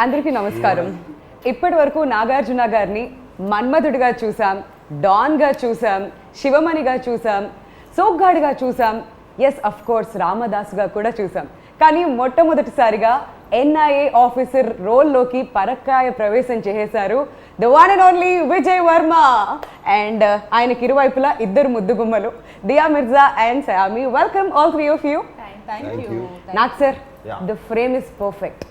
అందరికీ నమస్కారం. ఇప్పటి వరకు నాగార్జున గారిని మన్మధుడిగా చూసాం, డాన్గా చూసాం, శివమణిగా చూసాం, సోగ్గాడిగా చూసాం, ఎస్ అఫ్ కోర్స్ రామదాస్గా కూడా చూసాం. కానీ మొట్టమొదటిసారిగా ఎన్ఐఏ ఆఫీసర్ రోల్లోకి పరక్కాయ ప్రవేశం చేసేశారు the one and only Vijay Varma. And ఆయనకి ఇరువైపులా ఇద్దరు ముద్దుగుమ్మలు, Dia Mirza and Saiyami. Welcome all three of you. నాకు sir the frame is perfect.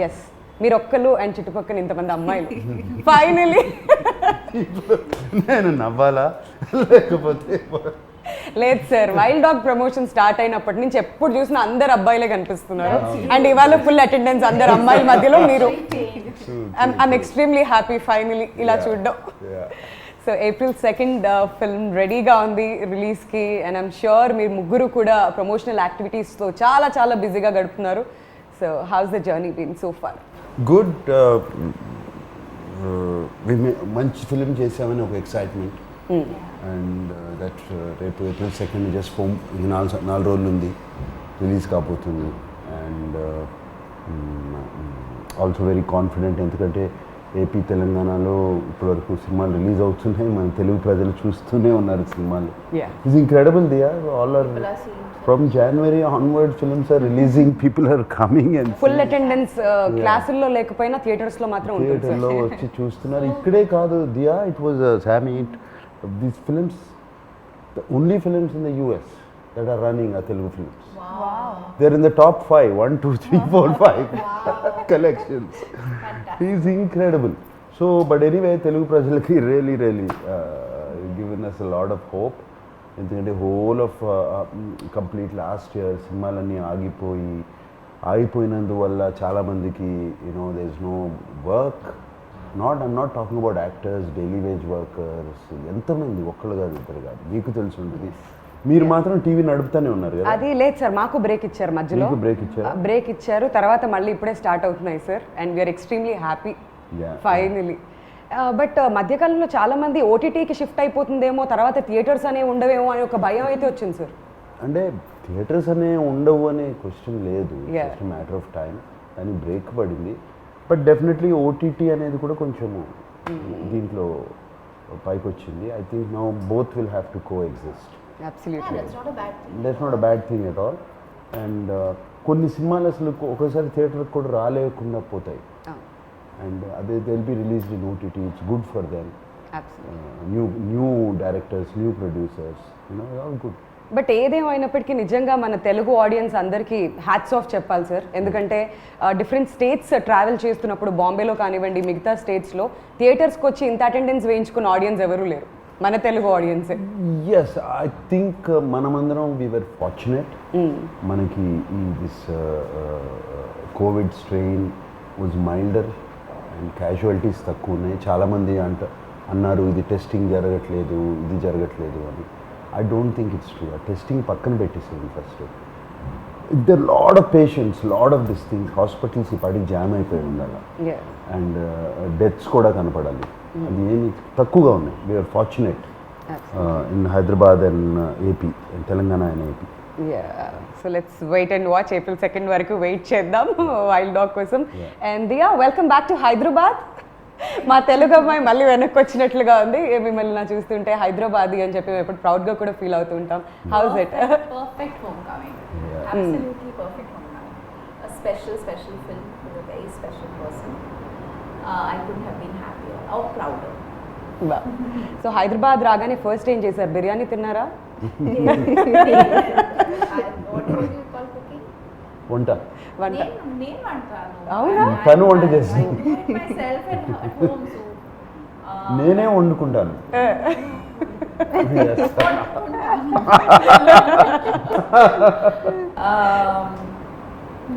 Yes, మీరు ఒక్కరు అండ్ చుట్టుపక్కల ఇంతమంది అమ్మాయిలు. ఫైనలీ నేను నవ్వాలా లేకపోతే లేదు sir, wild dog promotion start అయినప్పటి నుంచి ఎప్పుడు చూసినా అందరు అబ్బాయిలే కనిపిస్తున్నారు. అండ్ ఇవాళ ఫుల్ అటెండెన్స్ అందరు అమ్మాయిల మధ్యలో మీరు. ఐఎమ్ ఎక్స్ట్రీమ్లీ హ్యాపీ ఫైనలీ ఇలా చూడడం. సో April 2nd ఫిల్మ్ రెడీగా ఉంది రిలీజ్కి. అండ్ ఐమ్ ష్యూర్ మీరు ముగ్గురు కూడా ప్రమోషనల్ యాక్టివిటీస్తో చాలా చాలా బిజీగా గడుపుతున్నారు. So how's the journey been so far? Good. మంచి ఫిలిం చేసామని ఒక ఎక్సైట్మెంట్. అండ్ దట్ రేపు April 2nd జస్ట్ ఫోమ్ 4 రోజులు ఉంది, రిలీజ్ కాబోతుంది. అండ్ ఆల్సో వెరీ కాన్ఫిడెంట్, ఎందుకంటే ఏపీ తెలంగాణలో ఇప్పటివరకు సినిమాలు రిలీజ్ అవుతున్నాయి, మన తెలుగు ప్రజలు చూస్తూనే ఉన్నారు సినిమాలు. It's incredible Dia. All are from January onward films are releasing, people are coming and full attendance. క్లాసుల్లో లేకపోయినా థియేటర్స్ లో మాత్రం ఉంటుంది. థియేటర్లో వచ్చి చూస్తున్నారు. ఇక్కడే కాదు దియా, ఇట్ వాజ్ సామీ, these films the only films in the US that are running are Telugu films. Wow. They're in the top 5, 1, 2, 3, 4, 5 collections. He's incredible. So, but anyway, Telugu prajalaki really given us a lot of hope. ఎందుకంటే whole of complete last year సినిమాలన్నీ ఆగిపోయినందువల్ల చాలామందికి they is no work. I'm not talking about actors, daily wage workers, ఎంతమంది, ఒక్కళ్ళు కాదు ఇద్దరు కాదు, మీకు తెలిసి ఉంటుంది. మీరు మాత్రం టీవీ నడుపుతానే ఉన్నారు కదా? అది లేదు సార్, మాకు బ్రేక్ ఇచ్చారు మధ్యలో. బ్రేక్ ఇచ్చారు, తర్వాత మళ్ళీ ఇప్పుడే స్టార్ట్ అవుతున్నాయి sir. And we are extremely happy finally. But మధ్యకాలంలో చాలా మంది ఓటీటీకి షిఫ్ట్ అయిపోతుందేమో, తర్వాత థియేటర్స్ అనేవి ఉండవేమో అని ఒక భయం అయితే వచ్చింది సార్. అంటే థియేటర్స్ అనే ఉండవు అనే క్వశ్చన్ లేదు, జస్ట్ మ్యాటర్ ఆఫ్ టైం. కానీ బ్రేక్ పడింది. బట్ డెఫినెట్లీ ఓటీటీ అనేది కూడా కొంచెము దీంట్లో పైకి వచ్చింది. I think now both will have to co exist. Absolutely, that's not a bad thing at all. And కొన్ని సినిమాలు అసలు ఒకసారి థియేటర్కి కూడా రాలేకుండా పోతాయి. And they'll be released in OTT. It's good for them. Absolutely. New directors, new producers, all good. But ఏదేమైనప్పటికీ నిజంగా మన తెలుగు ఆడియన్స్ అందరికీ హ్యాట్స్ ఆఫ్ చెప్పాలి సార్. ఎందుకంటే డిఫరెంట్ స్టేట్స్ ట్రావెల్ చేస్తున్నప్పుడు, బాంబేలో కానివ్వండి మిగతా స్టేట్స్లో థియేటర్స్కి వచ్చి ఇంత అటెండెన్స్ వేయించుకున్న ఆడియన్స్ ఎవరూ లేరు, మన తెలుగు ఆడియన్సే. ఎస్, ఐ థింక్ మనమందరం వీ వర్ ఫార్చునేట్. మనకి ఈ this Covid strain was milder and casualties తక్కువ ఉన్నాయి. చాలామంది అన్నారు ఇది టెస్టింగ్ జరగట్లేదు, ఇది జరగట్లేదు అని. I don't think it's true. ఆ టెస్టింగ్ పక్కన పెట్టేసింది first. There lot of patients, lot of this things. Hospitals ఈ పాటికి జామ్ అయిపోయి ఉండాలి అండ్ డెత్స్ కూడా కనపడాలి. అది ఏమి తక్కువగా ఉన్నాయి. We are fortunate in Hyderabad and AP, Telangana and AP. So let's wait and watch. April 2nd వరకు వెయిట్ చేద్దాం వైల్డ్ డాగ్ కోసం. And Dia, welcome back to Hyderabad. మా తెలుగు అమ్మాయి మళ్ళీ వెనక్కి వచ్చినట్లుగా ఉంది. మిమ్మల్ని నా చూస్తుంటే హైదరాబాదీ అని చెప్పి మేము ఎప్పుడు ప్రౌడ్గా కూడా ఫీల్ అవుతూ ఉంటాం. House it? Perfect homecoming. Absolutely perfect homecoming. A special film with a very special person. I couldn't have been happier or prouder. So Hyderabad రాగానే ఫస్ట్ ఏం చేశారు? బిర్యానీ తిన్నారా? వంట అవునా? తను వంట చేస్తాను, నేనే వండుకుంటాను.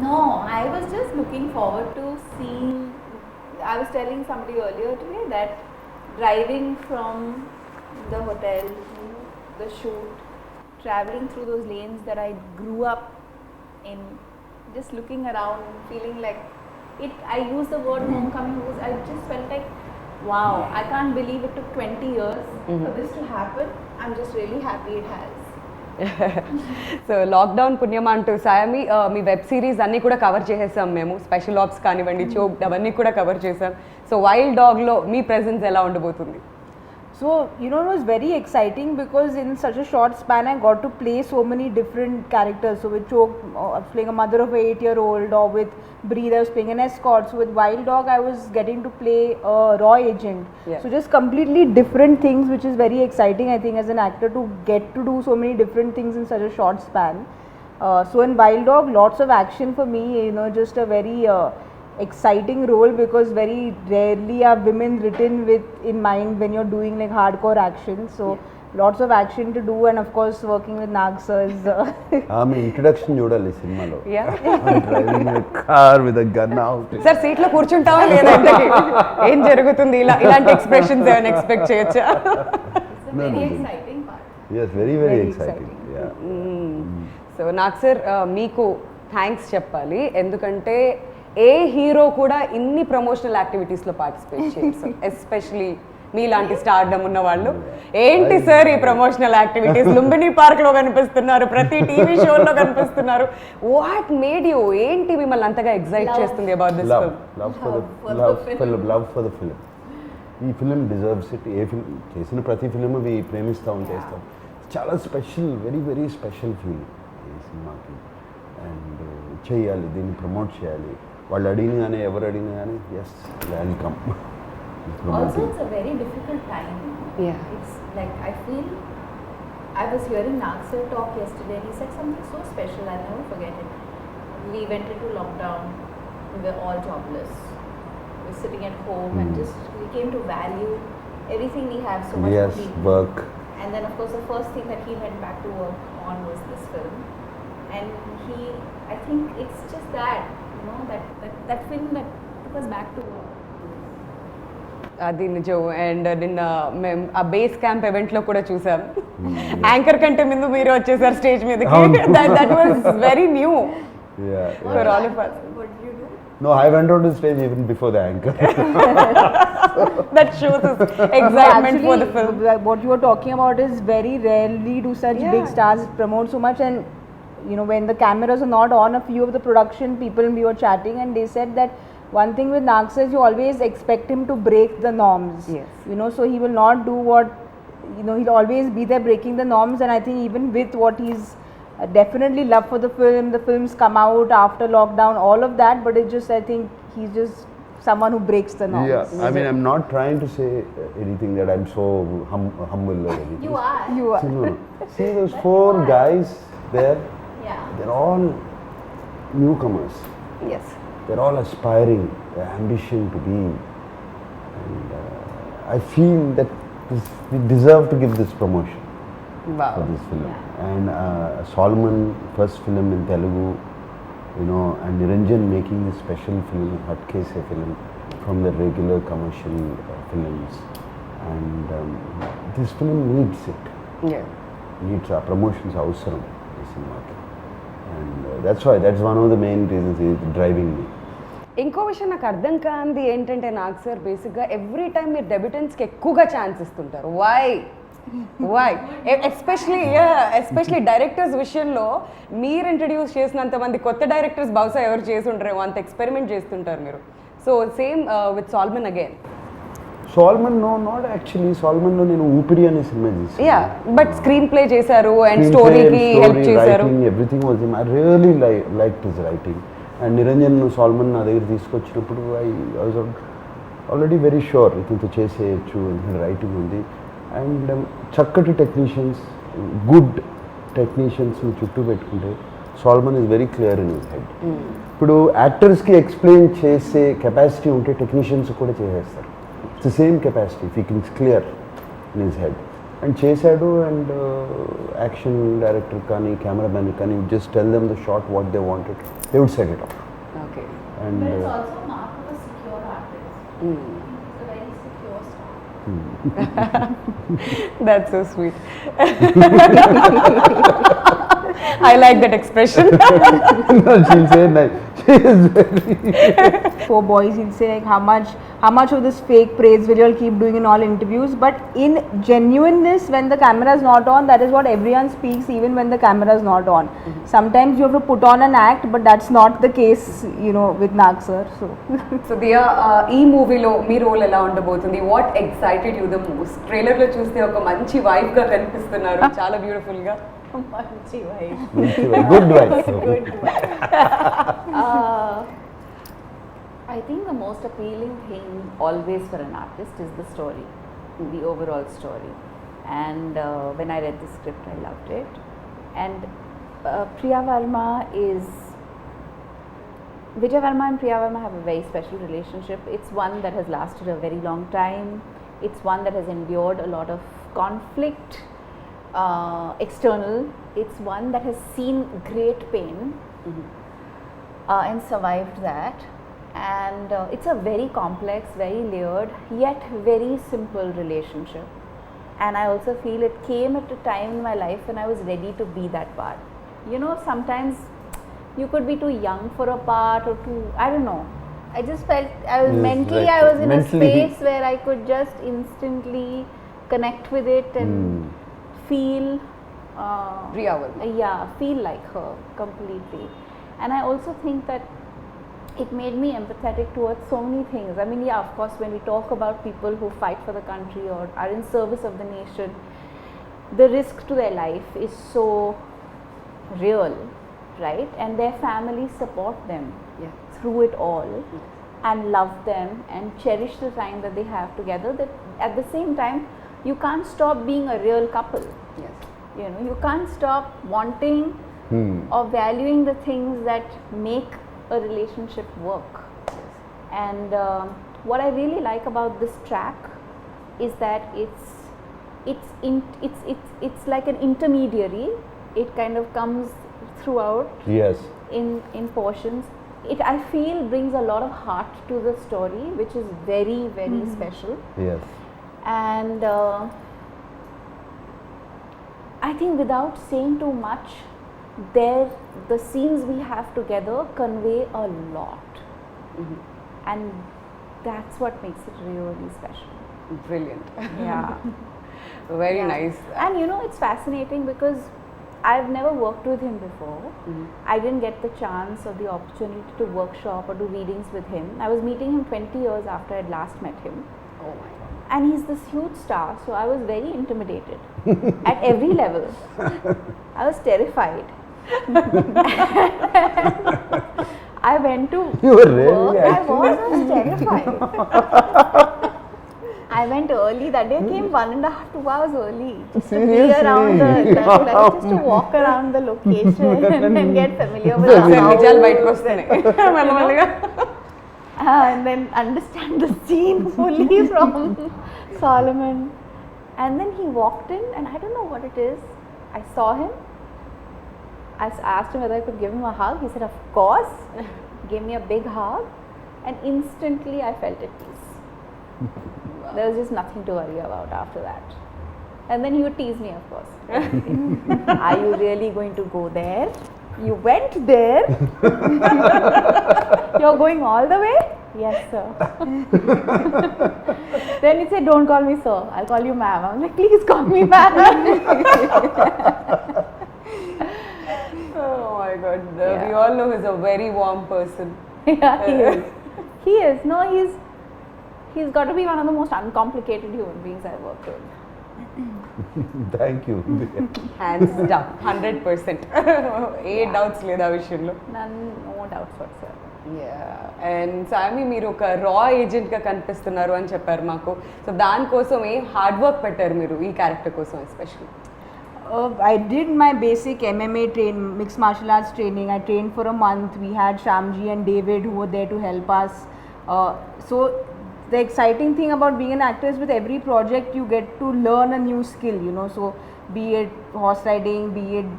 No, I was just looking forward to seeing. I was telling somebody earlier today that driving from the hotel to the shoot, traveling through those lanes that I grew up in, just looking around, feeling like it. I use the word homecoming because I just felt like, wow, I can't believe it took 20 years for this to happen. I'm just really happy it has. So lockdown పుణ్యం అంటూ సాయమి మీ web series అన్నీ కూడా cover చేసేసాం మేము, special apps కానివ్వండి, choke అవన్నీ కూడా cover చేసాం. సో వైల్డ్ డాగ్లో మీ ప్రెజెన్స్ ఎలా ఉండబోతుంది? So, it was very exciting because in such a short span I got to play so many different characters. So with Chok, I was playing a mother of an 8-year-old, or with Breathe, I was playing an escort. So with Wild Dog, I was getting to play a raw agent. Yeah. So just completely different things, which is very exciting, I think, as an actor to get to do so many different things in such a short span. So in Wild Dog, lots of action for me, just a very exciting role, because very rarely are women written with in mind when you're doing like hardcore action. So lots of action to do, and of course working with Nag sir is ఆమె introduction చూడాలి సినిమాలో, Yeah. Driving car with a gun out. Sir సీట్లో కూర్చుంటావా లేదా? ఇంతకీ ఏం జరుగుతుంది? ఇలాంటి expressions ఏమైనా ఎక్స్పెక్ట్ చేయొచ్చా? It's a very exciting part. Yes, very very Very exciting. So నాకు సార్ మీకు థ్యాంక్స్ చెప్పాలి, ఎందుకంటే ఏ హీరో కూడా ఇన్ని ప్రమోషనల్ యాక్టివిటీస్లో పార్టిసిపేట్ చేయరు సార్, ఎస్పెషలీ మీలాంటి స్టార్డమ్ ఉన్న వాళ్ళు. ఏంటి సార్ ఈ ప్రమోషనల్ యాక్టివిటీస్? లుంబిని పార్క్లో కనిపిస్తున్నారు, ప్రతి టీవీ షోలో కనిపిస్తున్నారు. వాట్ మేడ్ యూ, ఏంటి మిమ్మల్ని అంతగా ఎగ్జైట్ చేస్తుంది about this love film? Love for the For the love film. For love for the film. ఈ ఫిలిం డిజర్వ్స్ ఇట్. ఏ ఫిల్మ్ చేసిన ప్రతి ఫిలిం అవి ప్రేమిస్తాం, చేస్తాం. చాలా special, very very special feel ఈ సినిమాకి. అండ్ చేయాలి, దీన్ని ప్రమోట్ చేయాలి. వాళ్ళు అడిగిన కానీ ఎవరు అడిగిన కానీ yes welcome. Also, it's a very difficult time. Yeah. It's like, I feel, I was hearing Nag sir talk yesterday, and he said something so special, I'll never forget it. We went into lockdown, we were all jobless. We were sitting at home and just, we came to value everything we have so much Yes, more deeply. work. And then of course the first thing that he went back to work on was this film. And I think it's just that, that film that took us back to work. అది నిజం. And నిన్న మేము ఆ base camp ఈవెంట్లో కూడా చూసాం, anchor కంటే ముందు మీరు వచ్చేసారు స్టేజ్ మీదకి. That was very new for all of us. What did you do? No, I went on to stage even before the anchor. That shows us excitement for the film. What you were talking about is very rarely do such big Yeah. stars promote so much. And when the cameras are not on, a few of the production people, we were chatting, and they said that one thing with Nag sir is you always expect him to break the norms. Yes. So he will not do what, he'll always be there breaking the norms. And I think even with what he's definitely love for the films come out after lockdown, all of that, but it's just, I think he's just someone who breaks the norms. Yeah, I mean, I'm not trying to say anything that I'm so humble or anything. You are. You are. See, no. See those four guys there, Yeah. they're all newcomers. Yes. They're all aspiring, their ambition to be. And I feel that we deserve to give this promotion for Wow. this film. And Solomon, first film in Telugu, and Niranjan making this special film, Hatkese film, from the regular commercial films. And this film needs it. Yeah. Needs our promotions అవసరం ఈ సినిమాకి. And that's one of the main reasons is driving me. ఇంకో విషయం నాకు అర్థం కాంది ఏంటంటే, నాకు sir బేసిక్గా ఎవ్రీ టైం మీరు డెబ్యూటెంట్స్కి ఎక్కువగా ఛాన్స్ ఇస్తుంటారు. వై ఎస్పెషలీ డైరెక్టర్స్ విషయంలో మీరు ఇంట్రడ్యూస్ చేసినంత మంది కొత్త డైరెక్టర్స్ బహుశా ఎవరు చేసి ఉంటారేమో, అంత ఎక్స్పెరిమెంట్ చేస్తుంటారు మీరు. So same with Solomon again. Solomon, no, not actually. Solomon లో నేను ఊపిరి అనే సినిమా చేశాను. యా, బట్ స్క్రీన్ ప్లే చేశారు అండ్ స్టోరీకి హెల్ప్ చేశారు. Everything was him. I really liked his writing. And Niranjan Solomon నా దగ్గర తీసుకొచ్చినప్పుడు I was already very sure ఇతనితో చేసేయచ్చు, ఇతని రైటింగ్ ఉంది. అండ్ చక్కటి టెక్నీషియన్స్, గుడ్ టెక్నీషియన్స్ చుట్టూ పెట్టుకుంటే Solomon is very clear in his head. ఇప్పుడు యాక్టర్స్కి ఎక్స్ప్లెయిన్ చేసే కెపాసిటీ ఉంటే టెక్నీషియన్స్ కూడా చేసేస్తారు. It's the same capacity if he can clear in his head. And చేశాడు. అండ్ యాక్షన్ డైరెక్టర్ కానీ కెమెరామెన్ కానీ just tell them the shot what they wanted, they would set it off. Okay. And But it's also a mark of a secure artist. He's a very secure star. That's so sweet. I like that expression. No, she'll say like, she is very. For boys, he'll say like how much of this fake praise will you all keep doing in all interviews? But in genuineness, when the camera is not on, that is what everyone speaks, even when the camera is not on. Sometimes you have to put on an act, but that's not the case, you know, with Nag sir. So so Dia ఈ మూవీలో మీ role ఎలా ఉండబోతుంది? What excited you the most? ట్రైలర్లో చూస్తే ఒక మంచి wife గా కనిపిస్తున్నారు, చాలా బ్యూటిఫుల్ గా. Manchi vibe. Good wife. Good vibe. I think the most appealing thing always for an artist is the story, the overall story. And when I read the script, I loved it. And Priya Verma is Vijay Verma and Priya Verma have a very special relationship. It's one that has lasted a very long time. It's one that has endured a lot of conflict, external. It's one that has seen great pain and survived that. And it's a very complex, very layered, yet very simple relationship. And I also feel it came at a time in my life when I was ready to be that part. You know, sometimes you could be too young for a part or too, I don't know. I just felt I was Yes, mentally, right. I was in Mentally. a space where I could just instantly connect with it and feel. Priya Varma. Yeah, feel like her completely. And I also think that it made me empathetic towards so many things. I mean, yeah, of course, when we talk about people who fight for the country or are in service of the nation, the risk to their life is so real, right? And their families support them Yeah. through it all and love them and cherish the time that they have together. That at the same time, you can't stop being a real couple. Yes. You know, you can't stop wanting or valuing the things that make a relationship work. And what I really like about this track is that it's like an intermediary. It kind of comes throughout Yes. in portions. It, I feel, brings a lot of heart to the story, which is very, very special. Yes. And I think without saying too much, the scenes we have together convey a lot, and that's what makes it really special. Brilliant. Yeah. Very Yeah. nice. And you know, it's fascinating because I've never worked with him before. I didn't get the chance or the opportunity to workshop or do readings with him. I was meeting him 20 years after I'd last met him. Oh my god. And he's this huge star, so I was very intimidated at every level. I was terrified. I went to You were really work. I actually- was terrified. I went early that day. I came 1.5 to 2 hours early just to be around the just to walk around the location and then get familiar with the నిజాలు house బయటకు వస్తున్నాయి మెల్లమెల్లగా. and then understand the scene fully from Solomon. And then he walked in, and I don't know what it is. I saw him. I asked him whether I could give him a hug. He said, "Of course." Gave me a big hug, and instantly I felt at peace. There was just nothing to worry about after that. And then he would tease me, of course. Are you really going to go there? You went there? You're going all the way? Yes, sir. Then he said, don't call me sir, I'll call you ma'am. I'm like, please call me ma'am. Oh my god. We Yeah. all know he's a very warm person. Yeah, he is. He is. No, he's got to be one of the most uncomplicated human beings I've worked with. Thank you. Hands down 100%. A doubts లేదు ఆ విషయంలో. None, no doubts whatsoever. And సామి మీరు ఒక రా ఏజెంట్గా కనిపిస్తున్నారు అని చెప్పారు మాకు. సో దానికోసం ఏం హార్డ్ వర్క్ పెట్టారు మీరు ఈ క్యారెక్టర్ కోసం especially? I did my basic MMA mixed martial arts training. I trained for a month. We had Shamji and David who were there to help us. So the exciting thing about being an actor is with every project you get to learn a new skill, you know. So be it horse riding, be it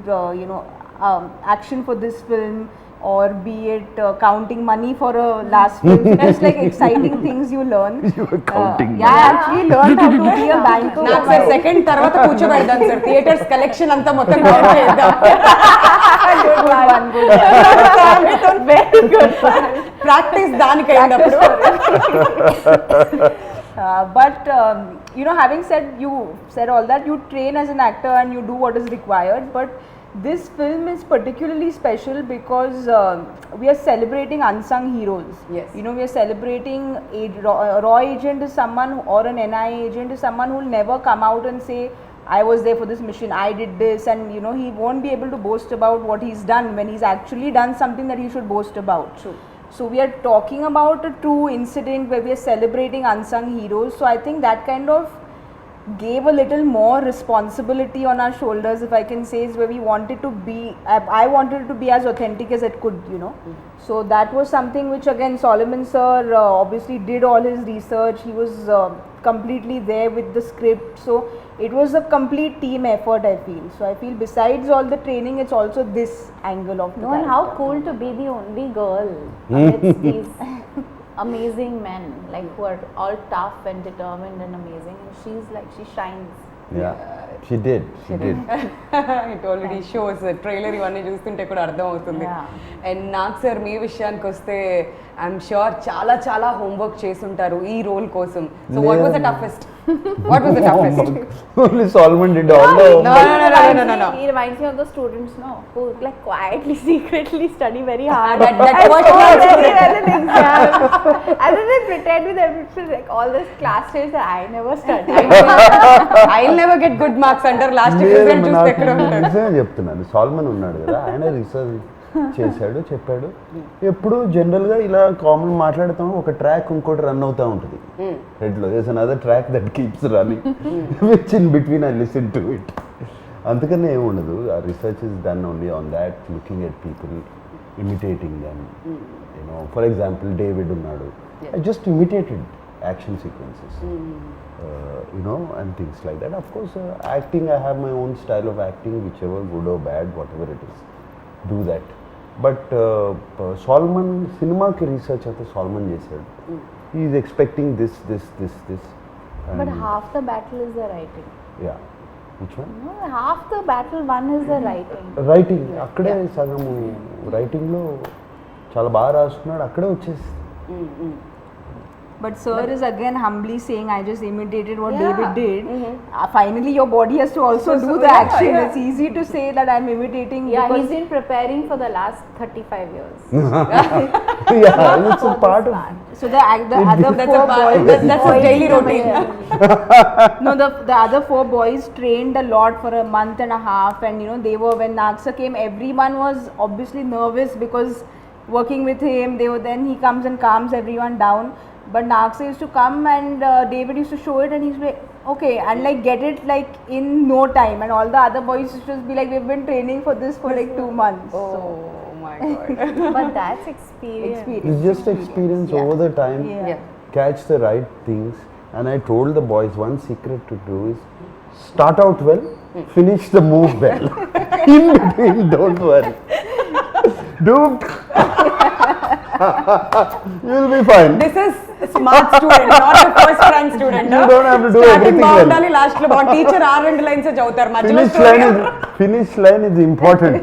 action for this film, or be it counting money for a last film. So just like exciting things you learn. You were counting Yeah, I actually learned how to be a banker. నాకు sir second తర్వాత కూర్చోబెడదాం sir theatres collection అంతా మొత్తం cover చేద్దాం. Good one, good one. Very good. Practice దానికి అయినప్పుడు. But you know, having said all that, you train as an actor and you do what is required. But this film is particularly special because we are celebrating unsung heroes. Yes. You know, we are celebrating raw agent is someone, or an NI agent is someone who will never come out and say, I was there for this mission, I did this, and you know, he won't be able to boast about what he's done when he's actually done something that he should boast about. True. So we are talking about a true incident where we are celebrating unsung heroes. So I think that kind of gave a little more responsibility on our shoulders, if I can say, is where we wanted to be. I wanted it to be as authentic as it could, you know. So that was something which again Solomon sir obviously did all his research. He was completely there with the script. So it was a complete team effort, I feel. So I feel besides all the training, it's also this angle of the No, and how character. cool to be the only girl amidst these amazing men, like who are all tough and determined and amazing, and she's like, she shines. Yeah, she did. It already shows trailer ఇవన్నీ చూస్తుంటే కూడా అర్థం అవుతుంది. Yeah. And నాకు sir మీ విషయానికి వస్తే I'm sure చాలా చాలా హోంవర్క్ చేసుంటారు ఈ రోల్ కోసం. So what was the toughest? What was the toughest? Only Solomon did all the No, no. He reminds me of the students, no, who like quietly, secretly study very hard. That and was score not very well in exams. And then they pretend with everything, like all this class tests that I never studied. I'll never get good marks అంటారు. Last result చూస్తే ఎక్కడ ఉంటారు? నిజమే చెప్తున్నాను. Salmon ఉన్నాడు కదా, ఆయన research చేశాడు, చెప్పాడు. ఎప్పుడు జనరల్గా ఇలా కామన్ మాట్లాడుతాము, ఒక ట్రాక్ ఇంకోటి రన్ అవుతూ ఉంటుంది హెడ్లో. There's another track that keeps running which in between I listen to it. అందుకనే ఏముండదు. ఆ research is done only on that, looking at people, imitating them. You know, for example David ఉన్నాడు, I just imitated action sequences. You know, and things like that. Of course, acting, I have my own style of acting, whichever good or bad, whatever it is, do that. But Solomon, cinema ki research ante Solomon chesaadu. He is expecting this. But half the battle is the writing. Yeah. Which one? No, half the battle one is the writing. Writing. అక్కడే సగము రైటింగ్లో చాలా బాగా రాసుకున్నాడు, అక్కడే వచ్చేసి. But sir is again humbly saying, I just imitated what Yeah. David did. Finally, your body has to also do the action. yeah. It's easy to say that I'm imitating. Yeah, because he's been preparing for the last 35 years. Yeah, it's a part of. so the other That's four a part, boys. that's a daily routine. No, the other four boys trained a lot for a month and a half, and you know, they were, when Naksa came, everyone was obviously nervous because working with him, then he comes and calms everyone down. But Naksa used to come and David used to show it, and he's like, okay, and like get it like in no time, and all the other boys used to just be like, we've been training for this for like 2 months. So, Oh my god. But that's experience. It's just experience over the time. Yeah. Catch the right things. And I told the boys, one secret to do is start out well, finish the move well. In between, don't worry. Do you'll be fine. This is smart student, not the first rank student. You don't have to do Starting everything well. బాగుండాలి, last లో బాగుంది. Teacher 6 lines చదువుతారు, మధ్యలో Finish line is important.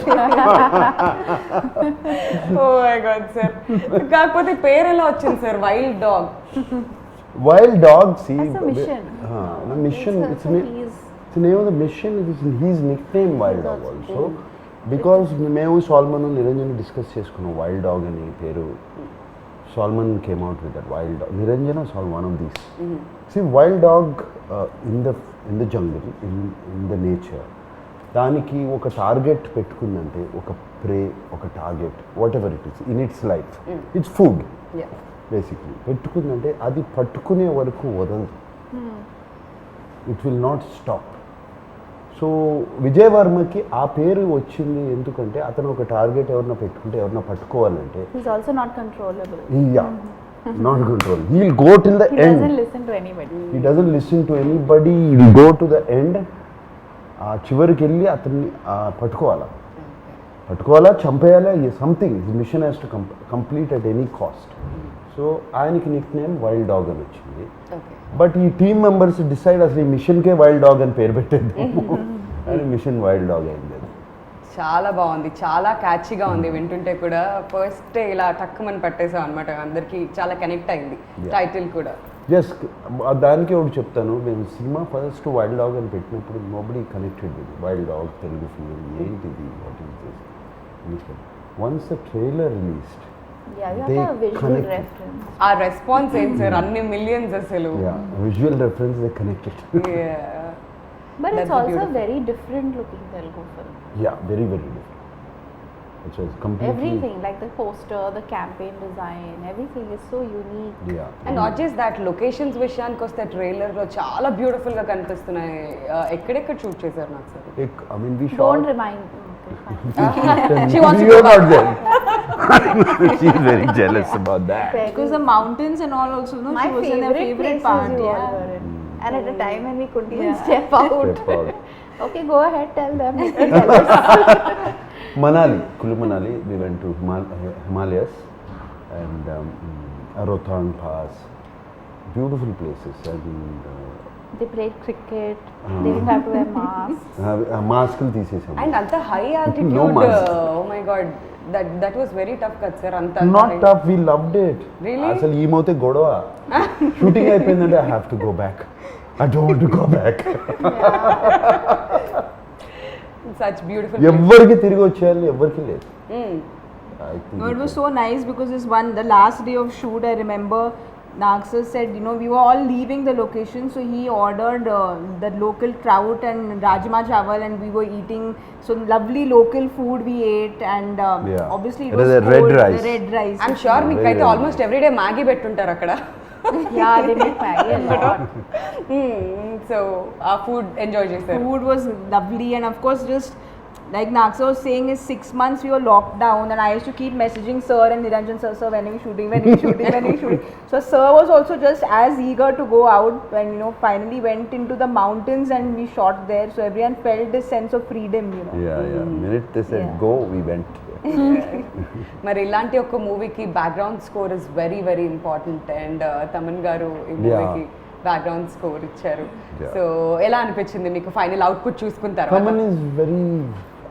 Oh my god sir. కాకపోతే పేరు ఎలా వచ్చింది సార్? Wild dog. Wild dog, see. That's a mission. The mission. It's the name of the mission. It is his nickname, Wild Dog also. Because మేము Solomon Niranjan discuss చేసుకున్నాం wild dog అని పేరు. Solomon came out with that wild dog. Niranjan are one of these. See, wild dog in the jungle, in the nature, దానికి ఒక target పెట్టుకుందంటే, ఒక prey, ఒక target, whatever it is in its life, it's food basically పెట్టుకుందంటే అది పట్టుకునే వరకు వదలదు. It will not stop. So Vijay వర్మకి ఆ పేరు వచ్చింది ఎందుకంటే అతను ఒక టార్గెట్ ఎవరన్నా పెట్టుకుంటే, ఎవరన్నా పట్టుకోవాలంటే, He's also not controllable. Not control, he will go till the He end. doesn't listen to anybody. He doesn't listen to anybody. He will go to the end. ఆ చివరికి వెళ్ళి అతన్ని పట్టుకోవాలి. పట్టుకోవాలా చంపేయాలా something mission has to complete at any cost. So ఆయనకి nickname wild dog అని వచ్చింది. ఓకే. బట్ ఈ టీమ్ మెంబర్స్ డిసైడ్ అసలు ఈ మిషన్కే వైల్డ్ డాగ్ అని పేరు పెట్టేద్దాము అని మిషన్ వైల్డ్ డాగ్ అయింది. చాలా బాగుంది, చాలా క్యాచీగా ఉంది వింటుంటే కూడా. ఫస్ట్ ఇలా టక్కుమని పట్టేసాం అనమాట, అందరికి చాలా కనెక్ట్ అయింది టైటిల్ కూడా. జస్ట్ దానికి ఒకటి చెప్తాను, మేము సినిమా ఫస్ట్ వైల్డ్ డాగ్ అని పెట్టినప్పుడు nobody connected with wild dog Telugu film ఏంటిది, what is this. Once the trailer released Yeah, you they have a visual connected. reference. ఆ రెస్పాన్స్ ఏంటి సార్, అన్ని మిలియన్స్ అసలు. Visual reference they connected. But That's it's also beautiful. a very different looking Telugu film. Very different. It was completely Everything, like the poster, the campaign design, everything is so unique. And not just that, locations విషయానికి వస్తే ట్రైలర్లో చాలా బ్యూటిఫుల్గా కనిపిస్తున్నాయి. ఎక్కడెక్కడ shoot చేశారు నాకు sir? I mean, we Don't shot. remind. Okay, fine. She wants to You're go not there. She's very jealous about that. Because the mountains and all also, no, My she was in her favorite places part. you all Yeah. were in. And at a time when we couldn't even step out. Step out. Okay, go ahead, tell them. Tell us. Manali, Kulu Manali, we went to Himalayas and Rohtang Pass, beautiful places. And They played cricket. They didn't have to wear masks. mask తీసేసాము. And అంత high altitude, No mask. Oh my god, that was very tough కదా sir. అంత Not tough, we loved it. Really? అసలు ఈమోతే గొడవ. Shooting అయిపోయిందంటే I have to go back. I don't want to go back. Such beautiful. ఎవరికి తిరిగి వచ్చేయాలి, ఎవరికి లేదు. I think No, it was so nice because the last day of shoot, I remember Nagsar said, we were all leaving the location, so he ordered the local trout and rajma chawal, and we were eating so lovely local food we ate, and obviously it It was was a red cold, rice. the red rice. I'm sure Very, మీకైతే very almost everyday Maggi పెట్టుంటారు అక్కడ. Yeah, they make Maggie a lot. So ఆ food enjoy చేశారు. Food was lovely, and of course just like Nagsar was saying, is 6 months we were locked down, and I used to keep messaging sir and Niranjan sir, when are we shooting, when are we shooting, when are we shooting. So sir was also just as eager to go out when finally went into the mountains and we shot there. So everyone felt this sense of freedom. Yeah. Minute they said Yeah. go, we went. మరి ఇలాంటి ఒక మూవీకి background score is very very important. And Thaman గారు ఈ Yeah. మూవీకి background score ఇచ్చారు. Yeah. So ఎలా అనిపించింది మీకు ఫైనల్ అవుట్పుట్ చూసుకున్న తర్వాత? తమన్ ఈజ్ వెరీ,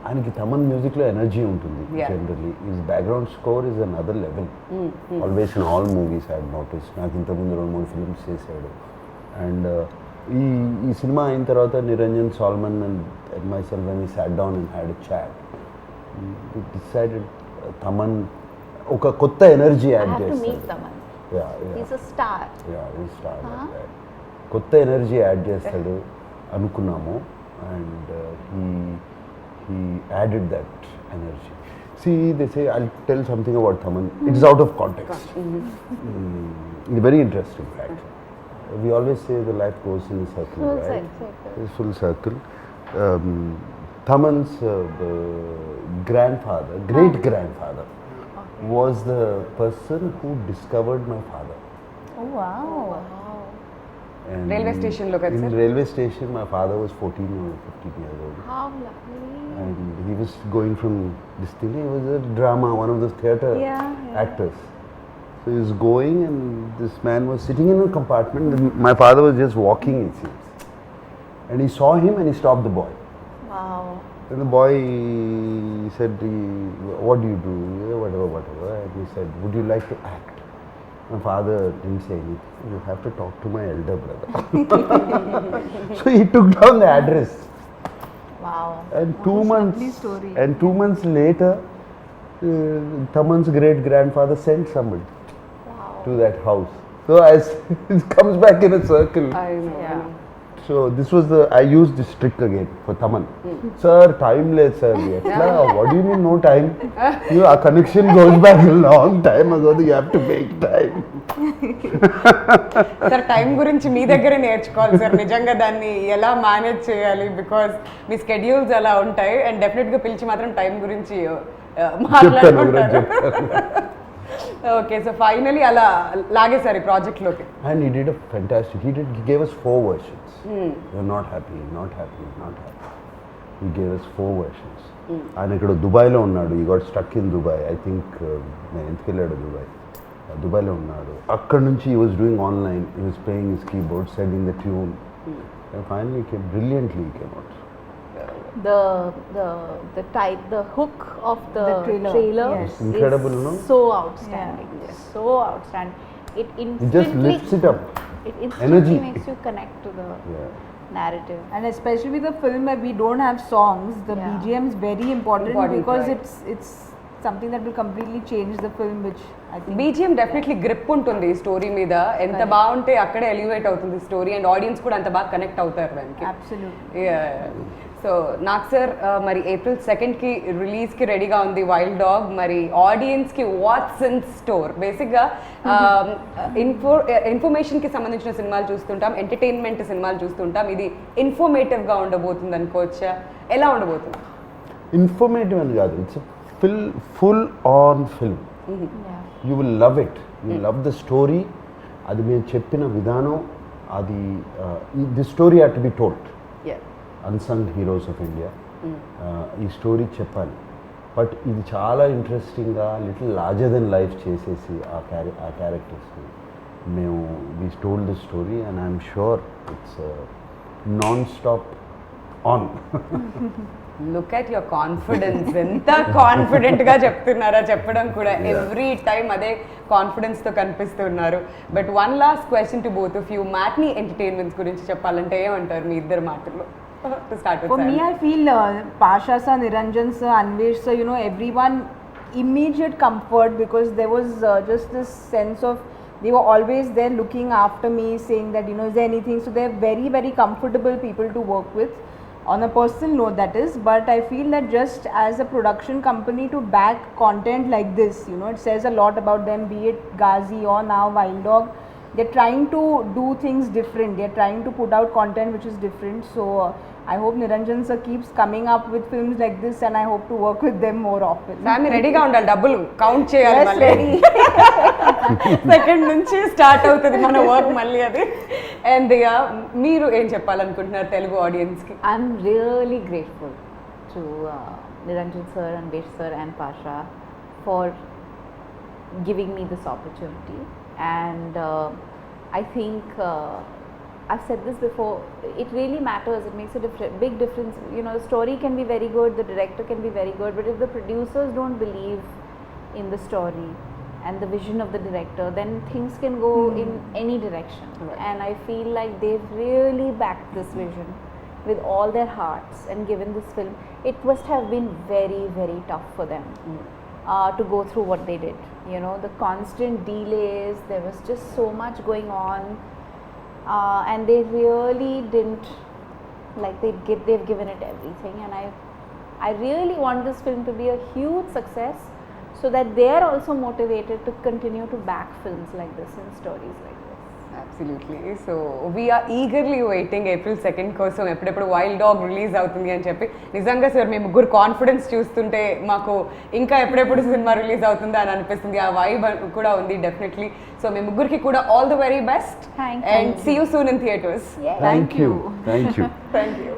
ఆయనకి తమన్ మ్యూజిక్లో ఎనర్జీ ఉంటుంది Yeah. Generally. Is background score is another level. Always in all movies I notice. నాకు ఇంతకుముందు 2-3 ఫిల్మ్స్ చేశాడు. అండ్ ఈ సినిమా అయిన తర్వాత Niranjan Solomon and myself when we sat down and had a chat, we decided Thaman ఒక కొత్త energy I had have to meet చేస్తాడు. Taman. Yeah. He's a star. కొత్త ఎనర్జీ యాడ్ చేస్తాడు అనుకున్నాము. And he added that energy. See, they say, I'll tell something about Taman. It is out of context. Very interesting fact. We always say the life goes in a circle, Full right? circle. It's full circle. Taman's grandfather, great-grandfather, was the person who discovered my father. Oh, wow. And Railway station lo kada, in sir? railway station, my father was 14 or 15 years old. How lovely. And he was going from this thing, he was a drama, one of those theatre Yeah. actors. So he was going and this man was sitting in a compartment, and my father was just walking, it seems. And he saw him and he stopped the boy. Wow. And the boy said, what do you do? Yeah, whatever. And he said, would you like to act? My father didn't say anything. You have to talk to my elder brother. So he took down the address. Wow. And 2 months. lovely story. And 2 months later, Taman's great-grandfather sent somebody Wow. to that house. So as it comes back in a circle. I know. Yeah. So this was I used this trick again for Taman. Sir, time less, sir. What do you mean no time? Our connection goes back a long time ago. You have to make time. Sir time గురించి మీ దగ్గరే నేర్చుకోవాలి sir. నిజంగా దాన్ని ఎలా manage చేయాలి, because me schedules ఎలా ఉంటాయి. And డెఫినెట్గా పిలిచి మాత్రం టైం గురించి మాట్లాడుకుంటారు. ఓకే, సో ఫైనలీ అలా లాగేసారు ఈ ప్రాజెక్ట్లోకి. And he did a fantastic. He gave us 4 versions. You're not happy, not happy, not happy. he gave us 4 versions. ఆయన ఇక్కడ దుబాయ్లో ఉన్నాడు, ఈ got stuck in Dubai. I think నేను ఎందుకు వెళ్ళాడు దుబాయ్లో ఉన్నాడు. అక్కడ నుంచి he was doing online, he was playing his keyboard, setting the tune, and finally came brilliantly, he came out. The hook of the trailer, trailer yes. is Incredible, no? so outstanding. Yeah. So outstanding. It It just instantly lifts it up. It instantly Energy. makes you connect to the Yeah. narrative. And especially with a film where we don't have songs, the Yeah. BGM is very important, Important, because right. it's something that will completely change the film, which I think BGM definitely grip ఉంటుంది ఈ story మీద. ఎంత Correct. బాగుంటే అక్కడే elevate అవుతుంది story, and audience కూడా అంత బాగా కనెక్ట్ అవుతారు దానికి. absolutely. సో నాకు సార్ మరి April 2కి రిలీజ్కి రెడీగా ఉంది వైల్డ్ డాగ్. మరి ఆడియన్స్కి వాట్స్ ఇన్ స్టోర్? బేసిక్గా ఇన్ఫర్మేషన్కి సంబంధించిన సినిమాలు చూస్తుంటాం, ఎంటర్టైన్మెంట్ సినిమాలు చూస్తుంటాం. ఇది ఇన్ఫర్మేటివ్గా ఉండబోతుంది అనుకోవచ్చా? ఎలా ఉండబోతుంది? ఇన్ఫర్మేటివ్ అని కాదు, it's full on film. Yeah. You will love it, you love the story. అది మేము చెప్పిన విధానం, అది the story had to be told. Unsung heroes of India, ఈ స్టోరీ చెప్పాలి. బట్ ఇది చాలా ఇంట్రెస్టింగ్గా లిటిల్ లార్జర్ దెన్ లైఫ్ చేసేసి ఆ క్యారెక్టర్స్ని మేము we told the story, and I'm sure it's non stop on. Look at your confidence, ఎంత కాన్ఫిడెంట్గా చెప్తున్నారా చెప్పడం కూడా. ఎవ్రీ టైం అదే కాన్ఫిడెన్స్తో కనిపిస్తున్నారు. But one last question to both of you, matinee entertainments గురించి చెప్పాలంటే ఏమంటారు మీ ఇద్దరు మాటల్లో? To start with For Sam. me, I feel Pasha sir, Niranjan sir, Anvesh sir, everyone immediate comfort, because there was just this sense of they were always there looking after me, saying that is there anything. So they're very, very comfortable people to work with on a personal note, that is. But I feel that just as a production company to back content like this, it says a lot about them, be it Ghazi or now Wild Dog. They're trying to do things different. They're trying to put out content which is different. So I hope Niranjan sir keeps coming up with films like this, and I hope to work with them more often. Family రెడీగా ఉండాలి, డబ్బులు count చేయాలి. Yes, మళ్ళీ ready. Second నుంచి start అవుతుంది మన work మళ్ళీ అది. అండ్ మీరు ఏం చెప్పాలనుకుంటున్నారు తెలుగు ఆడియన్స్కి? I'm really grateful to Niranjan sir, Anvesh sir and Pasha for giving me this opportunity. And I think I've said this before, it really matters. It makes a big difference. The story can be very good, the director can be very good, but if the producers don't believe in the story and the vision of the director, then things can go in any direction. Right. And I feel like they've really backed this vision with all their hearts and given this film. It must have been very, very tough for them to go through what they did. The constant delays, there was just so much going on, and they really didn't, they've given it everything. And I really want this film to be a huge success, so that they are also motivated to continue to back films like this and stories like this. Absolutely. So we are eagerly waiting April 2 కోసం, ఎప్పుడెప్పుడు wild dog release అవుతుంది అని చెప్పి. నిజంగా sir మీ ముగ్గురు confidence చూస్తుంటే మాకు ఇంకా ఎప్పుడెప్పుడు సినిమా రిలీజ్ అవుతుందా అని అనిపిస్తుంది. ఆ వైబ్ కూడా ఉంది డెఫినెట్లీ. సో మీ ముగ్గురికి కూడా all the very best, Thank and you. See you soon in theatres. Yeah. Thank you. Thank you.